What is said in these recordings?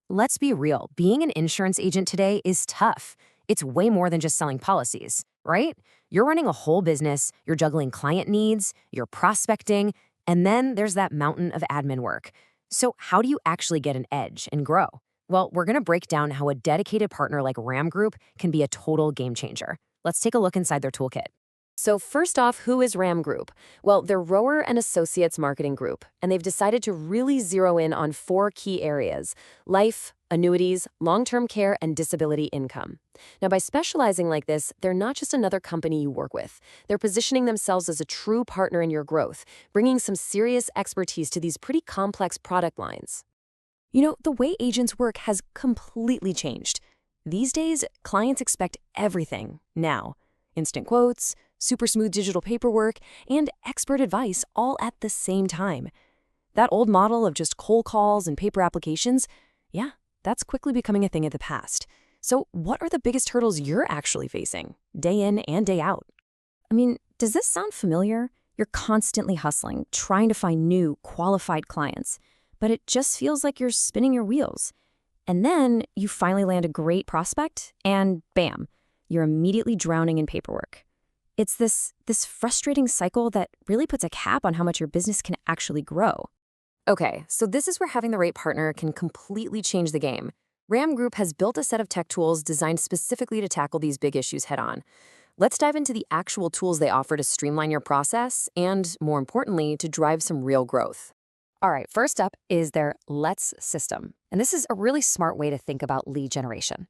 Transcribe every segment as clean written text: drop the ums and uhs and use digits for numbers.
let's be real, being an insurance agent today is tough. It's way more than just selling policies, right? You're running a whole business, you're juggling client needs, you're prospecting, and then there's that mountain of admin work. So how do you actually get an edge and grow? Well, we're going to break down how a dedicated partner like Ram Group can be a total game changer. Let's take a look inside their toolkit. So first off, who is Ram Group? Well, they're Rohrer and Associates Marketing Group, and they've decided to really zero in on 4 key areas: life, annuities, long-term care, and disability income. Now, by specializing like this, they're not just another company you work with. They're positioning themselves as a true partner in your growth, bringing some serious expertise to these pretty complex product lines. You know, the way agents work has completely changed. These days, clients expect everything now. Instant quotes, super smooth digital paperwork, and expert advice all at the same time. That old model of just cold calls and paper applications, yeah, that's quickly becoming a thing of the past. So what are the biggest hurdles you're actually facing, day in and day out? I mean, does this sound familiar? You're constantly hustling, trying to find new, qualified clients, but it just feels like you're spinning your wheels. And then you finally land a great prospect, and bam, you're immediately drowning in paperwork. It's this frustrating cycle that really puts a cap on how much your business can actually grow. Okay, so this is where having the right partner can completely change the game. Ram Group has built a set of tech tools designed specifically to tackle these big issues head-on. Let's dive into the actual tools they offer to streamline your process and, more importantly, to drive some real growth. All right, first up is their Let's system. And this is a really smart way to think about lead generation.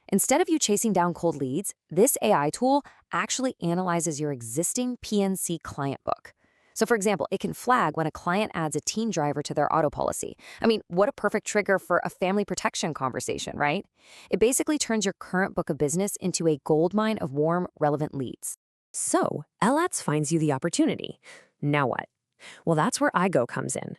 Instead of you chasing down cold leads, this AI tool actually analyzes your existing PNC client book. So for example, it can flag when a client adds a teen driver to their auto policy. I mean, what a perfect trigger for a family protection conversation, right? It basically turns your current book of business into a goldmine of warm, relevant leads. So LATS finds you the opportunity. Now what? Well, that's where iGo comes in.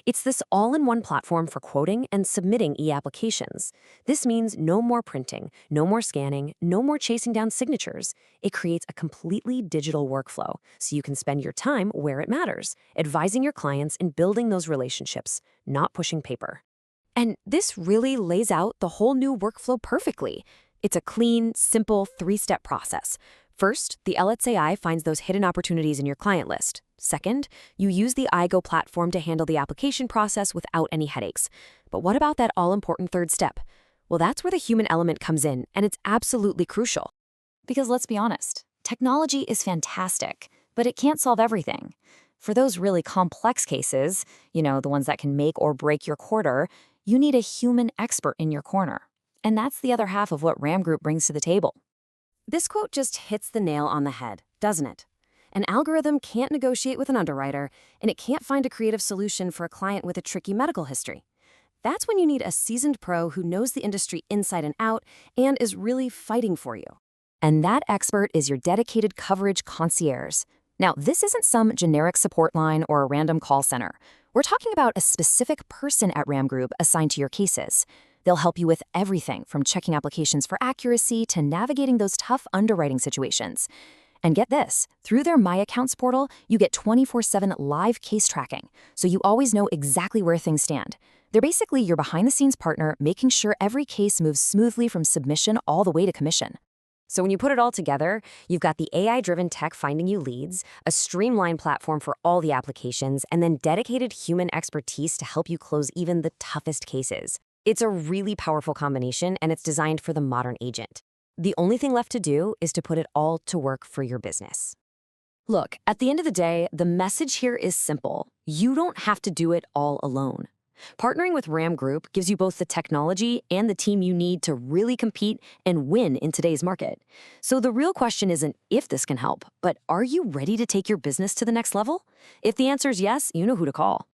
It's this all-in-one platform for quoting and submitting e-applications. This means no more printing, no more scanning, no more chasing down signatures. It creates a completely digital workflow, so you can spend your time where it matters, advising your clients and building those relationships, not pushing paper. And this really lays out the whole new workflow perfectly. It's a clean, simple 3-step process. First, the LATS AI finds those hidden opportunities in your client list. Second, you use the iGo platform to handle the application process without any headaches. But what about that all-important 3rd step? Well, that's where the human element comes in, and it's absolutely crucial. Because let's be honest, technology is fantastic, but it can't solve everything. For those really complex cases, the ones that can make or break your quarter, you need a human expert in your corner. And that's the other half of what Ram Group brings to the table. This quote just hits the nail on the head, doesn't it? An algorithm can't negotiate with an underwriter, and it can't find a creative solution for a client with a tricky medical history. That's when you need a seasoned pro who knows the industry inside and out and is really fighting for you. And that expert is your dedicated Coverage Concierge. Now, this isn't some generic support line or a random call center. We're talking about a specific person at Ram Group assigned to your cases. They'll help you with everything from checking applications for accuracy to navigating those tough underwriting situations. And get this, through their My Accounts portal, you get 24/7 live case tracking, so you always know exactly where things stand. They're basically your behind-the-scenes partner, making sure every case moves smoothly from submission all the way to commission. So when you put it all together, you've got the AI-driven tech finding you leads, a streamlined platform for all the applications, and then dedicated human expertise to help you close even the toughest cases. It's a really powerful combination, and it's designed for the modern agent. The only thing left to do is to put it all to work for your business. Look, at the end of the day, the message here is simple. You don't have to do it all alone. Partnering with Ram Group gives you both the technology and the team you need to really compete and win in today's market. So the real question isn't if this can help, but are you ready to take your business to the next level? If the answer is yes, you know who to call.